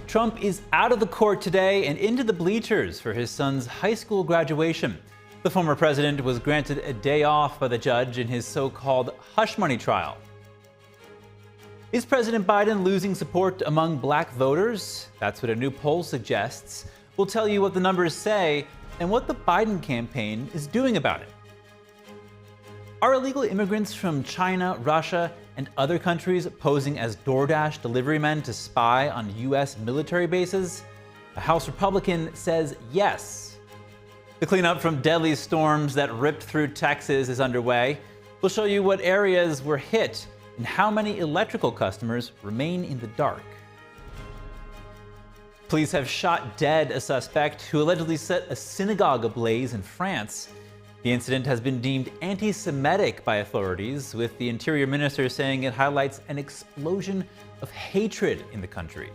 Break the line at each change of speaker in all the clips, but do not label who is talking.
Trump is out of the court today and into the bleachers for his son's high school graduation. The former president was granted a day off by the judge in his so-called hush money trial. Is President Biden losing support among black voters? That's what a new poll suggests. We'll tell you what the numbers say and what the Biden campaign is doing about it. Are illegal immigrants from China, Russia, and other countries posing as DoorDash delivery men to spy on U.S. military bases? A House Republican says yes. The cleanup from deadly storms that ripped through Texas is underway. We'll show you what areas were hit and how many electrical customers remain in the dark. Police have shot dead a suspect who allegedly set a synagogue ablaze in France. The incident has been deemed anti-Semitic by authorities, with the Interior Minister saying it highlights an explosion of hatred in the country.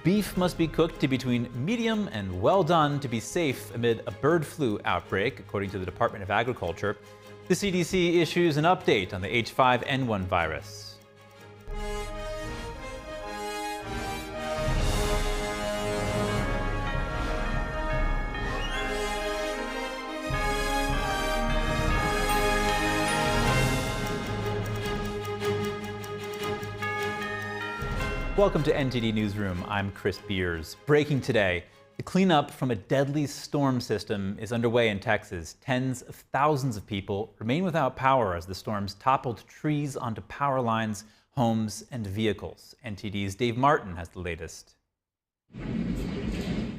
Beef must be cooked to between medium and well done to be safe amid a bird flu outbreak, according to the Department of Agriculture. The CDC issues an update on the H5N1 virus. Welcome to NTD Newsroom. I'm Chris Beers. Breaking today, the cleanup from a deadly storm system is underway in Texas. Tens of thousands of people remain without power as the storms toppled trees onto power lines, homes, and vehicles. NTD's Dave Martin has the latest.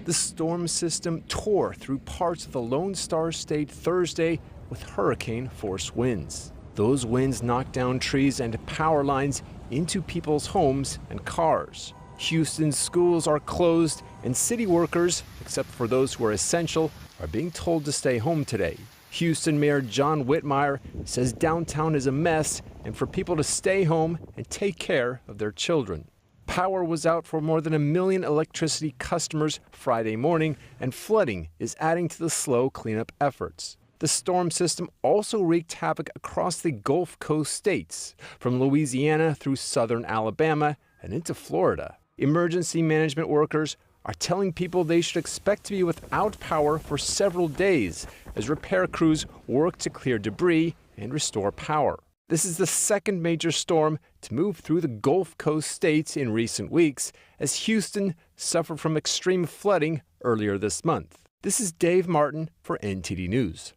The storm system tore through parts of the Lone Star State Thursday with hurricane-force winds. Those winds knocked down trees and power lines into people's homes and cars. Houston's schools are closed, and city workers, except for those who are essential, are being told to stay home today. Houston Mayor John Whitmire says downtown is a mess and for people to stay home and take care of their children. Power was out for more than 1 million electricity customers Friday morning, and flooding is adding to the slow cleanup efforts. The storm system also wreaked havoc across the Gulf Coast states, from Louisiana through southern Alabama and into Florida. Emergency management workers are telling people they should expect to be without power for several days as repair crews work to clear debris and restore power. This is the second major storm to move through the Gulf Coast states in recent weeks, as Houston suffered from extreme flooding earlier this month. This is Dave Martin for NTD News.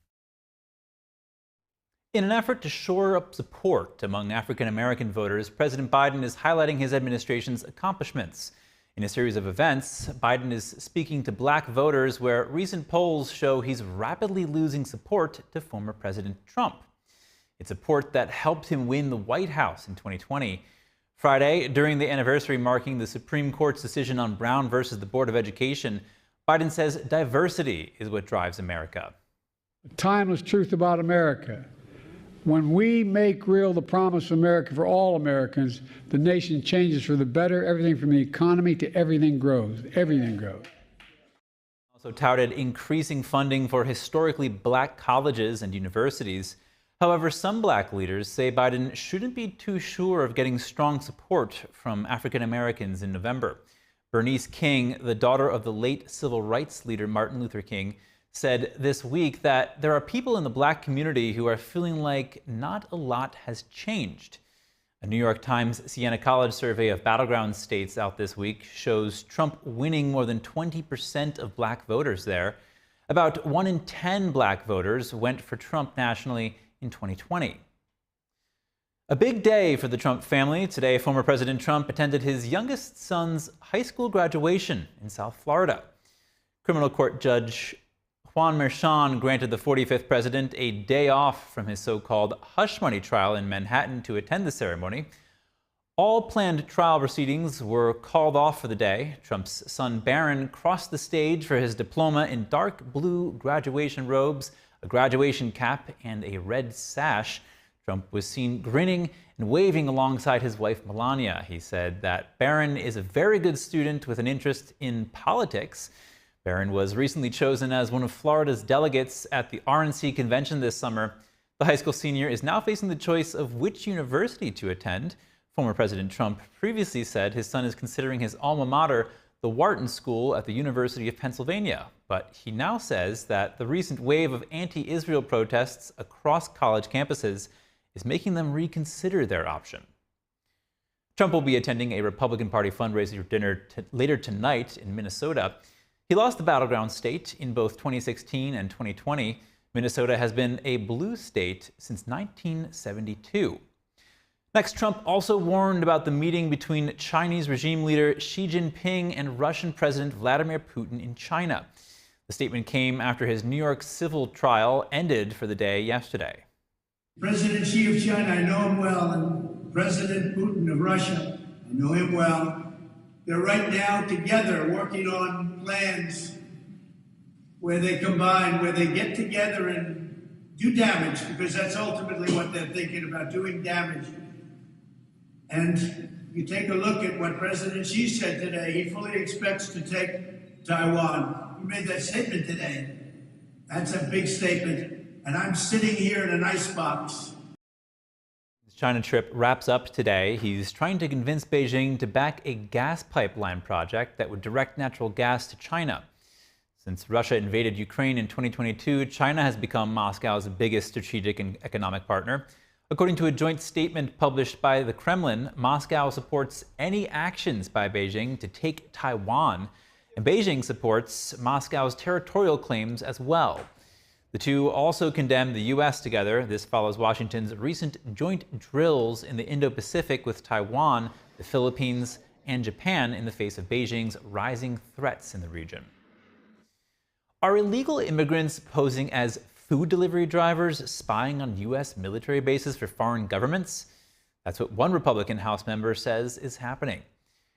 In an effort to shore up support among African American voters, President Biden is highlighting his administration's accomplishments. In a series of events, Biden is speaking to black voters where recent polls show he's rapidly losing support to former President Trump. It's support that helped him win the White House in 2020. Friday, during the anniversary marking the Supreme Court's decision on Brown versus the Board of Education, Biden says diversity is what drives America.
The timeless truth about America. When we make real the promise of America for all Americans, the nation changes for the better. Everything from the economy to everything grows. Everything grows.
Also touted increasing funding for historically black colleges and universities. However, some black leaders say Biden shouldn't be too sure of getting strong support from African Americans in November. Bernice King, the daughter of the late civil rights leader Martin Luther King, said this week that there are people in the black community who are feeling like not a lot has changed. A New York Times Siena College survey of battleground states out this week shows Trump winning more than 20% of black voters there. About 1 in 10 black voters went for Trump nationally in 2020. A big day for the Trump family. Today, former President Trump attended his youngest son's high school graduation in South Florida. Criminal court judge Juan Merchan granted the 45th president a day off from his so-called hush money trial in Manhattan to attend the ceremony. All planned trial proceedings were called off for the day. Trump's son Barron crossed the stage for his diploma in dark blue graduation robes, a graduation cap, and a red sash. Trump was seen grinning and waving alongside his wife Melania. He said that Barron is a very good student with an interest in politics. Barron was recently chosen as one of Florida's delegates at the RNC convention this summer. The high school senior is now facing the choice of which university to attend. Former President Trump previously said his son is considering his alma mater, the Wharton School at the University of Pennsylvania. But he now says that the recent wave of anti-Israel protests across college campuses is making them reconsider their option. Trump will be attending a Republican Party fundraiser dinner later tonight in Minnesota. He lost the battleground state in both 2016 and 2020. Minnesota has been a blue state since 1972. Next, Trump also warned about the meeting between Chinese regime leader Xi Jinping and Russian President Vladimir Putin in China. The statement came after his New York civil trial ended for the day yesterday.
President Xi of China, I know him well, and President Putin of Russia, I know him well. They're right now together working on plans where they combine, where they get together and do damage, because that's ultimately what they're thinking about, doing damage. And you take a look at what President Xi said today. He fully expects to take Taiwan. He made that statement today. That's a big statement. And I'm sitting here in an icebox.
His China trip wraps up today. He's trying to convince Beijing to back a gas pipeline project that would direct natural gas to China. Since Russia invaded Ukraine in 2022, China has become Moscow's biggest strategic and economic partner. According to a joint statement published by the Kremlin, Moscow supports any actions by Beijing to take Taiwan, and Beijing supports Moscow's territorial claims as well. The two also condemned the U.S. together. This follows Washington's recent joint drills in the Indo-Pacific with Taiwan, the Philippines, and Japan in the face of Beijing's rising threats in the region. Are illegal immigrants posing as food delivery drivers spying on U.S. military bases for foreign governments? That's what one Republican House member says is happening.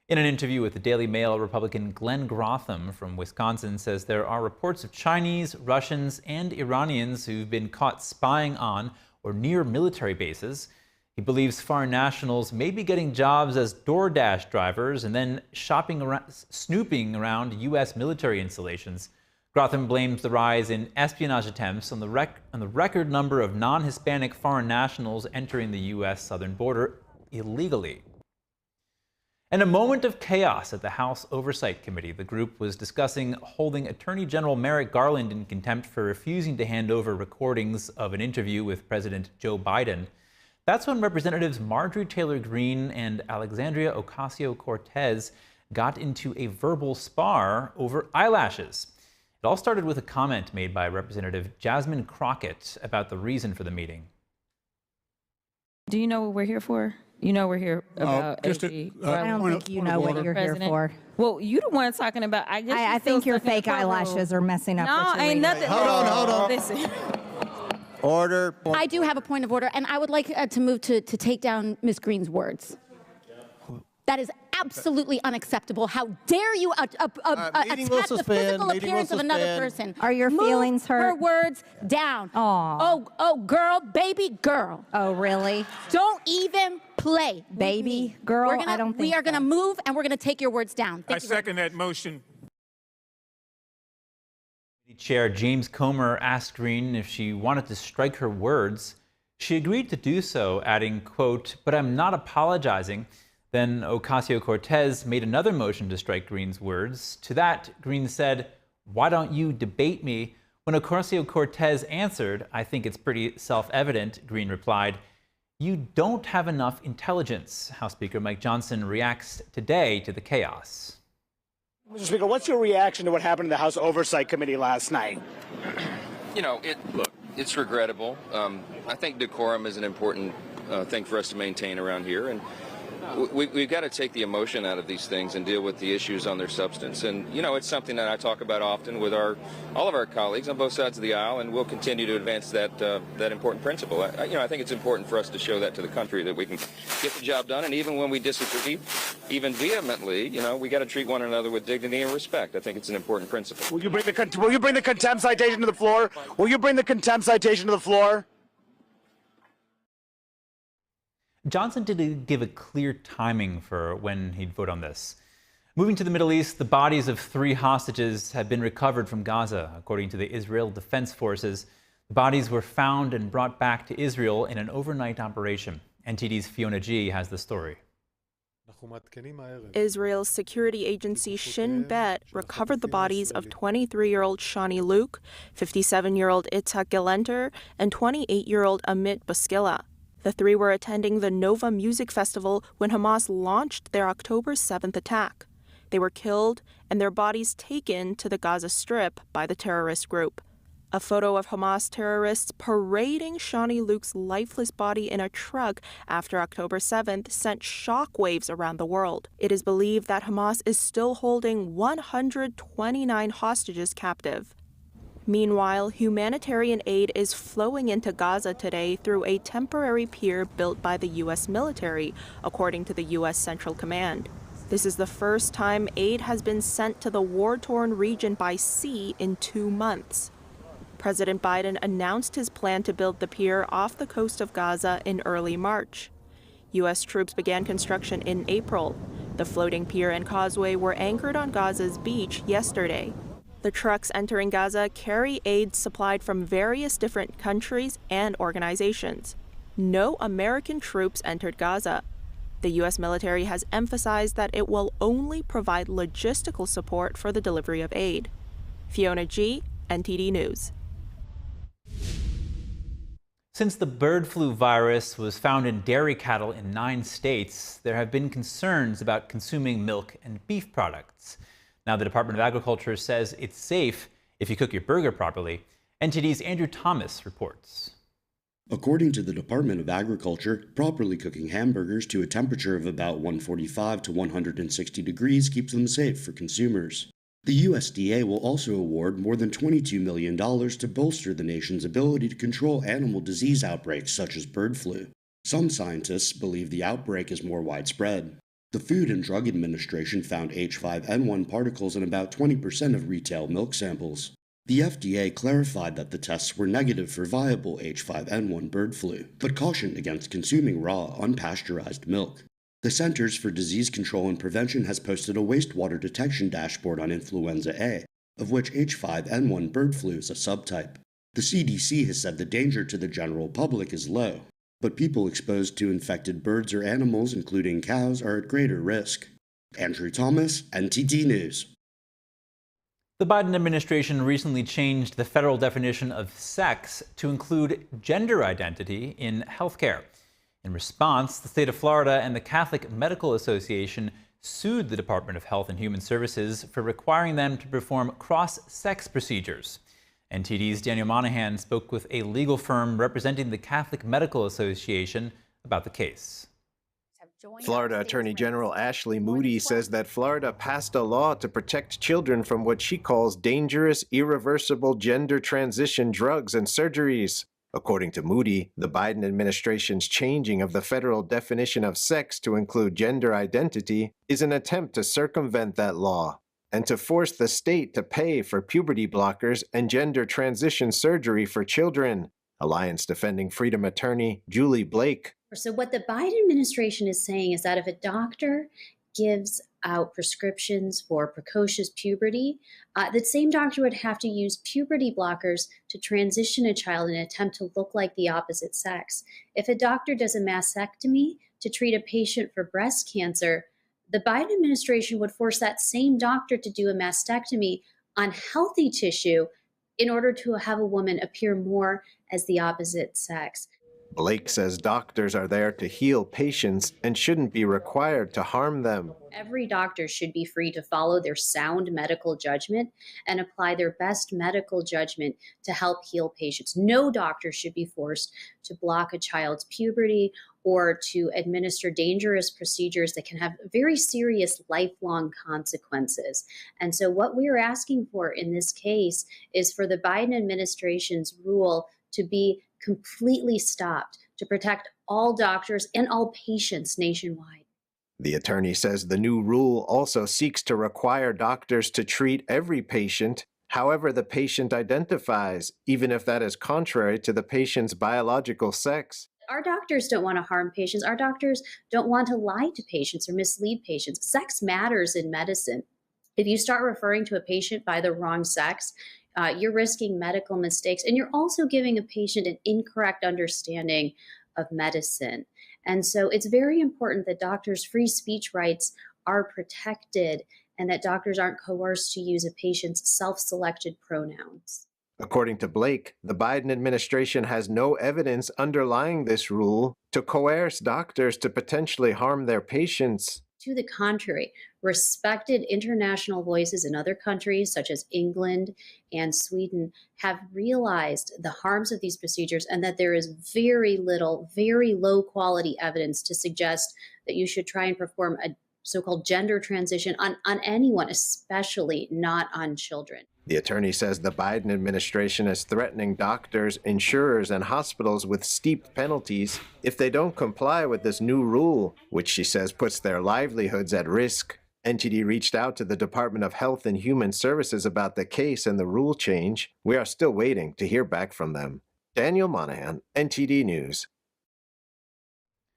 In an interview with the Daily Mail, Republican Glenn Grotham from Wisconsin says there are reports of Chinese, Russians, and Iranians who've been caught spying on or near military bases. He believes foreign nationals may be getting jobs as DoorDash drivers and then snooping around U.S. military installations. Grotham blames the rise in espionage attempts on the record number of non-Hispanic foreign nationals entering the U.S. southern border illegally. In a moment of chaos at the House Oversight Committee, the group was discussing holding Attorney General Merrick Garland in contempt for refusing to hand over recordings of an interview with President Joe Biden. That's when Representatives Marjorie Taylor Greene and Alexandria Ocasio-Cortez got into a verbal spar over eyelashes. It all started with a comment made by Representative Jasmine Crockett about the reason for the meeting.
Do you know what we're here for? You know we're here about
I
don't
think you know what you're here for.
Well, you the one talking about.
I think your fake eyelashes are messing up.
No, ain't nothing.
Hold on.
Listen.
Order.
I do have a point of order, and I would like to move to take down Ms. Greene's words. That is absolutely unacceptable. How dare you attack the physical appearance of another person?
Are your feelings hurt?
Her words down.
Aw.
Oh, girl, baby girl.
Oh, really?
Don't even play.
Baby girl? I don't think
we are going to
so.
move, and we're going to take your words down.
I second that motion.
Chair James Comer asked Greene if she wanted to strike her words. She agreed to do so, adding, quote, "But I'm not apologizing." Then Ocasio-Cortez made another motion to strike Greene's words. To that, Greene said, "Why don't you debate me?" When Ocasio-Cortez answered, "I think it's pretty self-evident," Greene replied, "You don't have enough intelligence." House Speaker Mike Johnson reacts today to the chaos.
Mr. Speaker, what's your reaction to what happened in the House Oversight Committee last night?
You know, it's regrettable. I think decorum is an important thing for us to maintain around here, and we've got to take the emotion out of these things and deal with the issues on their substance. And, you know, it's something that I talk about often with all of our colleagues on both sides of the aisle, and we'll continue to advance that important principle. I think it's important for us to show that to the country, that we can get the job done. And even when we disagree, even vehemently, we got to treat one another with dignity and respect. I think it's an important principle.
Will you bring the contempt citation to the floor? Will you bring the contempt citation to the floor?
Johnson didn't give a clear timing for when he'd vote on this. Moving to the Middle East, the bodies of 3 hostages have been recovered from Gaza, according to the Israel Defense Forces. The bodies were found and brought back to Israel in an overnight operation. NTD's Fiona G has the story.
Israel's security agency Shin Bet recovered the bodies of 23-year-old Shani Luke, 57-year-old Itzhak Gelenter, and 28-year-old Amit Baskila. The three were attending the Nova Music Festival when Hamas launched their October 7th attack. They were killed and their bodies taken to the Gaza Strip by the terrorist group. A photo of Hamas terrorists parading Shani Luke's lifeless body in a truck after October 7th sent shockwaves around the world. It is believed that Hamas is still holding 129 hostages captive. Meanwhile, humanitarian aid is flowing into Gaza today through a temporary pier built by the U.S. military, according to the U.S. Central Command. This is the first time aid has been sent to the war-torn region by sea in 2 months. President Biden announced his plan to build the pier off the coast of Gaza in early March. U.S. troops began construction in April. The floating pier and causeway were anchored on Gaza's beach yesterday. The trucks entering Gaza carry aid supplied from various different countries and organizations. No American troops entered Gaza. The U.S. military has emphasized that it will only provide logistical support for the delivery of aid. Fiona G., NTD News.
Since the bird flu virus was found in dairy cattle in 9 states, there have been concerns about consuming milk and beef products. Now the Department of Agriculture says it's safe if you cook your burger properly. NTD's Andrew Thomas reports.
According to the Department of Agriculture, properly cooking hamburgers to a temperature of about 145 to 160 degrees keeps them safe for consumers. The USDA will also award more than $22 million to bolster the nation's ability to control animal disease outbreaks such as bird flu. Some scientists believe the outbreak is more widespread. The Food and Drug Administration found H5N1 particles in about 20% of retail milk samples. The FDA clarified that the tests were negative for viable H5N1 bird flu, but cautioned against consuming raw, unpasteurized milk. The Centers for Disease Control and Prevention has posted a wastewater detection dashboard on influenza A, of which H5N1 bird flu is a subtype. The CDC has said the danger to the general public is low, but people exposed to infected birds or animals, including cows, are at greater risk. Andrew Thomas, NTD News.
The Biden administration recently changed the federal definition of sex to include gender identity in healthcare. In response, the state of Florida and the Catholic Medical Association sued the Department of Health and Human Services for requiring them to perform cross-sex procedures. NTD's Daniel Monahan spoke with a legal firm representing the Catholic Medical Association about the case.
Florida Attorney General Ashley Moody says that Florida passed a law to protect children from what she calls dangerous, irreversible gender transition drugs and surgeries. According to Moody, the Biden administration's changing of the federal definition of sex to include gender identity is an attempt to circumvent that law and to force the state to pay for puberty blockers and gender transition surgery for children. Alliance Defending Freedom attorney Julie Blake.
So what the Biden administration is saying is that if a doctor gives out prescriptions for precocious puberty, that same doctor would have to use puberty blockers to transition a child in an attempt to look like the opposite sex. If a doctor does a mastectomy to treat a patient for breast cancer, the Biden administration would force that same doctor to do a mastectomy on healthy tissue in order to have a woman appear more as the opposite sex.
Blake says doctors are there to heal patients and shouldn't be required to harm them.
Every doctor should be free to follow their sound medical judgment and apply their best medical judgment to help heal patients. No doctor should be forced to block a child's puberty or to administer dangerous procedures that can have very serious lifelong consequences. And so what we are asking for in this case is for the Biden administration's rule to be completely stopped to protect all doctors and all patients nationwide.
The attorney says the new rule also seeks to require doctors to treat every patient however the patient identifies, even if that is contrary to the patient's biological sex.
Our doctors don't want to harm patients. Our doctors don't want to lie to patients or mislead patients. Sex matters in medicine. If you start referring to a patient by the wrong sex, you're risking medical mistakes, and you're also giving a patient an incorrect understanding of medicine. And so it's very important that doctors' free speech rights are protected and that doctors aren't coerced to use a patient's self-selected pronouns.
According to Blake, the Biden administration has no evidence underlying this rule to coerce doctors to potentially harm their patients.
To the contrary, respected international voices in other countries, such as England and Sweden, have realized the harms of these procedures and that there is very little, very low quality evidence to suggest that you should try and perform a so-called gender transition on anyone, especially not on children.
The attorney says the Biden administration is threatening doctors, insurers, and hospitals with steep penalties if they don't comply with this new rule, which she says puts their livelihoods at risk. NTD reached out to the Department of Health and Human Services about the case and the rule change. We are still waiting to hear back from them. Daniel Monahan, NTD News.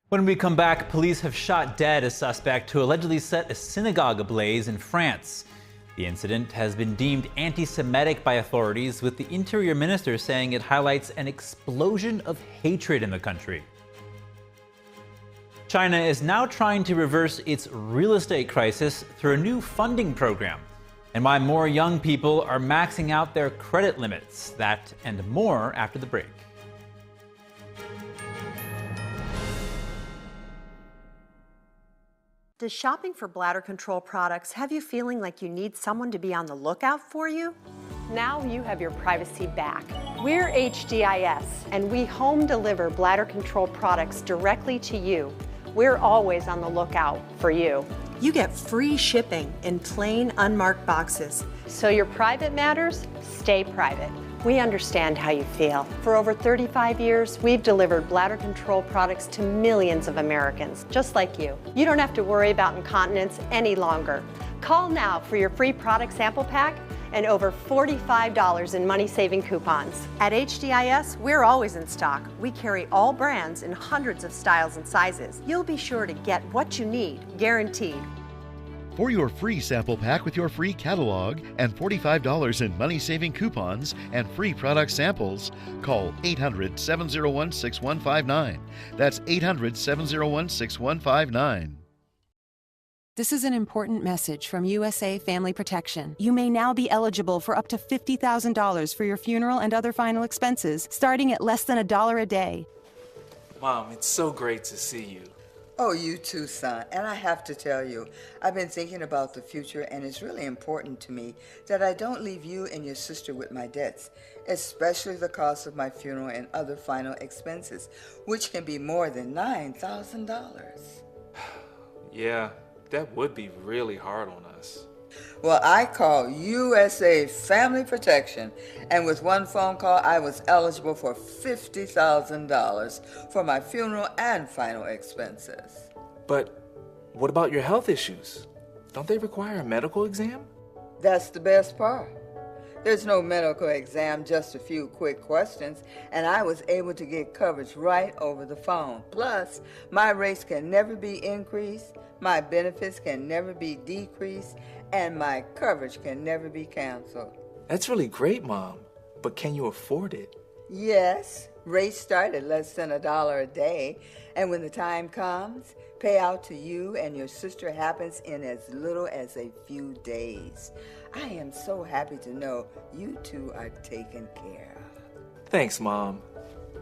When we come back, police have shot dead a suspect who allegedly set a synagogue ablaze in France. The incident has been deemed anti-Semitic by authorities, with the Interior Minister saying it highlights an explosion of hatred in the country. China is now trying to reverse its real estate crisis through a new funding program, and why more young people are maxing out their credit limits. That and more after the break.
Does shopping for bladder control products have you feeling like you need someone to be on the lookout for you? Now you have your privacy back. We're HDIS, and we home deliver bladder control products directly to you. We're always on the lookout for you. You get free shipping in plain, unmarked boxes. So your private matters, stay private. We understand how you feel. For over 35 years, we've delivered bladder control products to millions of Americans, just like you. You don't have to worry about incontinence any longer. Call now for your free product sample pack and over $45 in money-saving coupons. At HDIS, we're always in stock. We carry all brands in hundreds of styles and sizes. You'll be sure to get what you need, guaranteed.
For your free sample pack with your free catalog and $45 in money-saving coupons and free product samples, call 800-701-6159. That's 800-701-6159.
This is an important message from USA Family Protection. You may now be eligible for up to $50,000 for your funeral and other final expenses, starting at less than $1 a day.
Mom, it's so great to see you.
Oh, you too, son. And I have to tell you, I've been thinking about the future, and it's really important to me that I don't leave you and your sister with my debts, especially the cost of my funeral and other final expenses, which can be more than $9,000.
Yeah, that would be really hard on us.
Well, I called USA Family Protection, and with one phone call, I was eligible for $50,000 for my funeral and final expenses.
But what about your health issues? Don't they require a medical exam?
That's the best part. There's no medical exam, just a few quick questions, and I was able to get coverage right over the phone. Plus, my rates can never be increased, my benefits can never be decreased, and my coverage can never be canceled.
That's really great, Mom. But can you afford it?
Yes, rates start at less than $1 a day, and when the time comes, payout to you and your sister happens in as little as a few days. I am so happy to know you two are taken care of.
Thanks, Mom.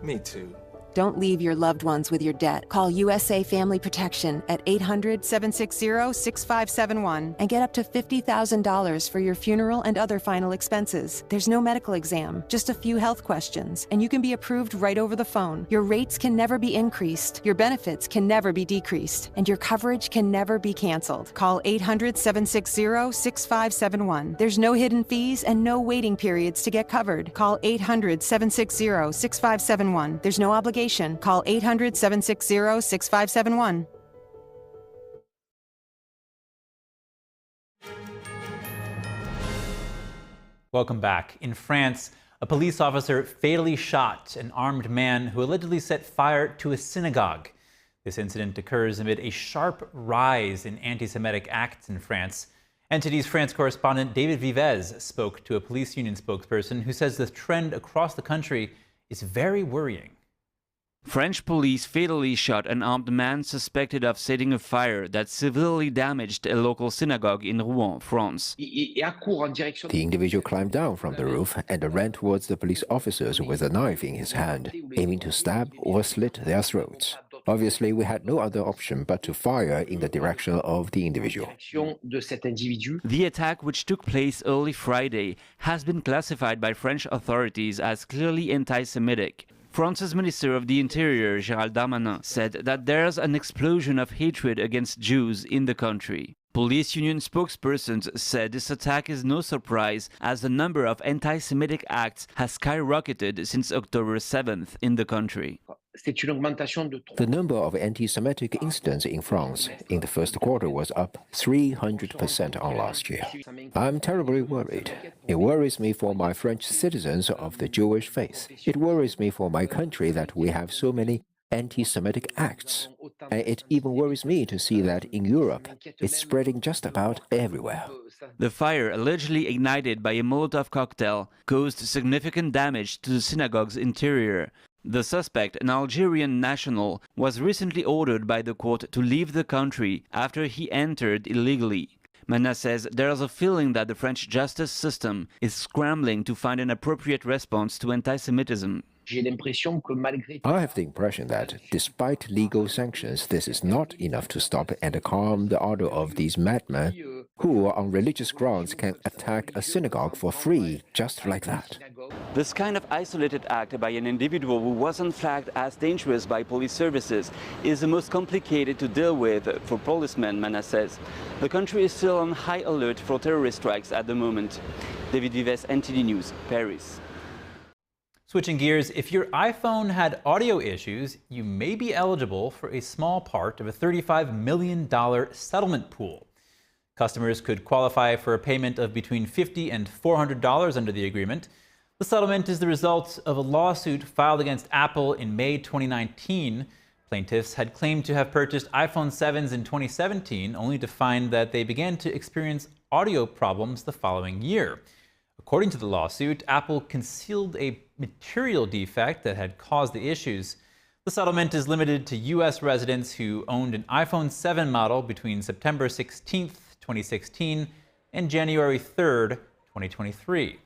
Me too.
Don't leave your loved ones with your debt. Call USA Family Protection at 800-760-6571 and get up to $50,000 for your funeral and other final expenses. There's no medical exam, just a few health questions, and you can be approved right over the phone. Your rates can never be increased, your benefits can never be decreased, and your coverage can never be canceled. Call 800-760-6571. There's no hidden fees and no waiting periods to get covered. Call 800-760-6571. There's no obligation. Call 800-760-6571.
Welcome back. In France, a police officer fatally shot an armed man who allegedly set fire to a synagogue. This incident occurs amid a sharp rise in anti-Semitic acts in France. NTD's France correspondent David Vivez spoke to a police union spokesperson who says the trend across the country is very worrying.
French police fatally shot an armed man suspected of setting a fire that severely damaged a local synagogue in Rouen, France.
The individual climbed down from the roof and ran towards the police officers with a knife in his hand, aiming to stab or slit their throats. Obviously, we had no other option but to fire in the direction of the individual.
The attack, which took place early Friday, has been classified by French authorities as clearly anti-Semitic. France's Minister of the Interior, Gérald Darmanin, said that there's an explosion of hatred against Jews in the country. Police union spokespersons said this attack is no surprise, as the number of anti-Semitic acts has skyrocketed since October 7th in the country.
The number of anti-Semitic incidents in France in the first quarter was up 300% on last year. I'm terribly worried. It worries me for my French citizens of the Jewish faith. It worries me for my country that we have so many anti-Semitic acts. And it even worries me to see that in Europe, it's spreading just about everywhere.
The fire, allegedly ignited by a Molotov cocktail, caused significant damage to the synagogue's interior. The suspect, an Algerian national, was recently ordered by the court to leave the country after he entered illegally. Mana says there's a feeling that the French justice system is scrambling to find an appropriate response to anti-Semitism.
I have the impression that, despite legal sanctions, this is not enough to stop and calm the ardor of these madmen who, on religious grounds, can attack a synagogue for free, just like that.
This kind of isolated act by an individual who wasn't flagged as dangerous by police services is the most complicated to deal with for policemen, Mana says. The country is still on high alert for terrorist strikes at the moment. David Vives, NTD News, Paris.
Switching gears, if your iPhone had audio issues, you may be eligible for a small part of a $35 million settlement pool. Customers could qualify for a payment of between $50 and $400 under the agreement. The settlement is the result of a lawsuit filed against Apple in May 2019. Plaintiffs had claimed to have purchased iPhone 7s in 2017, only to find that they began to experience audio problems the following year. According to the lawsuit, Apple concealed a material defect that had caused the issues. The settlement is limited to U.S. residents who owned an iPhone 7 model between September 16, 2016 and January 3, 2023.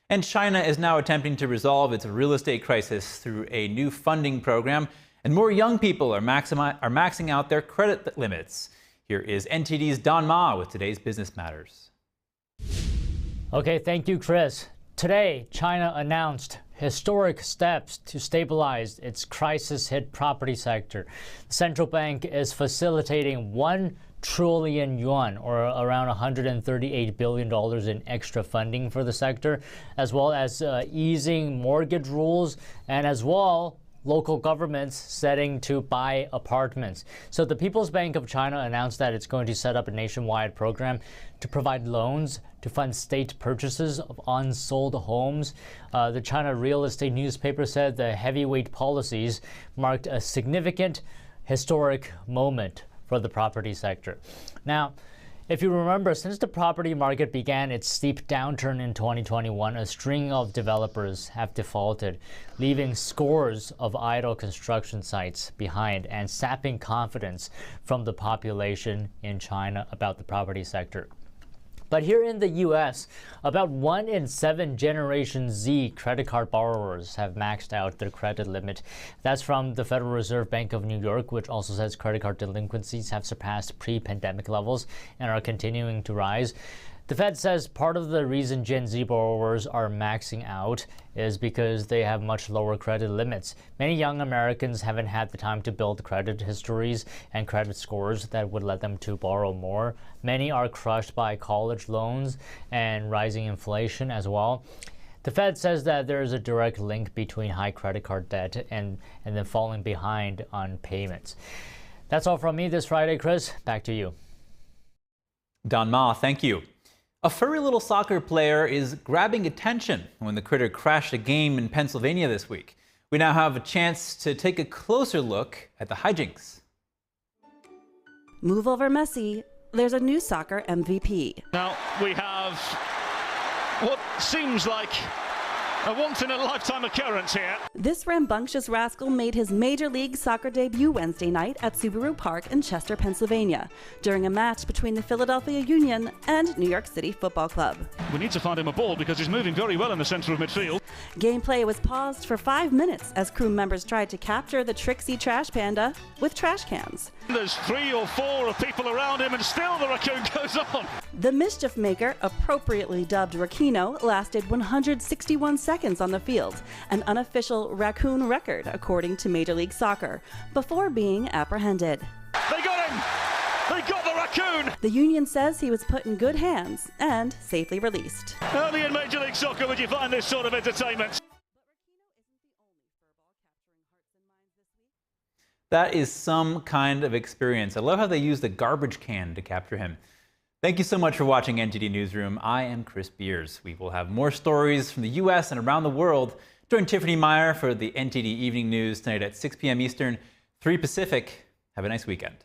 And China is now attempting to resolve its real estate crisis through a new funding program, and more young people are maxing out their credit limits. Here is NTD's Don Ma with today's Business Matters.
Okay, thank you, Chris. Today, China announced historic steps to stabilize its crisis-hit property sector. The central bank is facilitating 1 trillion yuan, or around $138 billion in extra funding for the sector, as well as easing mortgage rules, and as well local governments setting to buy apartments. So the People's Bank of China announced that it's going to set up a nationwide program to provide loans to fund state purchases of unsold homes. The China Real Estate newspaper said the heavyweight policies marked a significant historic moment for the property sector. Now, if you remember, since the property market began its steep downturn in 2021, a string of developers have defaulted, leaving scores of idle construction sites behind and sapping confidence from the population in China about the property sector. But here in the U.S., about 1 in 7 Generation Z credit card borrowers have maxed out their credit limit. That's from the Federal Reserve Bank of New York, which also says credit card delinquencies have surpassed pre-pandemic levels and are continuing to rise. The Fed says part of the reason Gen Z borrowers are maxing out is because they have much lower credit limits. Many young Americans haven't had the time to build credit histories and credit scores that would let them to borrow more. Many are crushed by college loans and rising inflation as well. The Fed says that there is a direct link between high credit card debt and then falling behind on payments. That's all from me this Friday, Chris. Back to you.
Don Ma, thank you. A furry little soccer player is grabbing attention when the critter crashed a game in Pennsylvania this week. We now have a chance to take a closer look at the hijinks.
Move over, Messi. There's a new soccer MVP.
Now we have what seems like
A once-in-a-lifetime occurrence here.
This rambunctious rascal made his Major League Soccer debut Wednesday night at Subaru Park in Chester, Pennsylvania, during a match between the Philadelphia Union and New York City Football Club.
We need to find him a ball because he's moving very well in the centre of midfield.
Gameplay was paused for 5 minutes as crew members tried to capture the tricksy trash panda with trash cans.
There's 3 or 4 of people around him and still the raccoon goes on.
The mischief maker, appropriately dubbed Rino, lasted 161 seconds on the field, an unofficial raccoon record according to Major League Soccer, before being apprehended.
They got him! They got the raccoon!
The union says he was put in good hands and safely released.
Only in Major League Soccer would you find this sort of entertainment.
That is some kind of experience. I love how they used a garbage can to capture him. Thank you so much for watching NTD Newsroom. I am Chris Beers. We will have more stories from the U.S. and around the world. Join Tiffany Meyer for the NTD Evening News tonight at 6 p.m. Eastern, 3 Pacific. Have a nice weekend.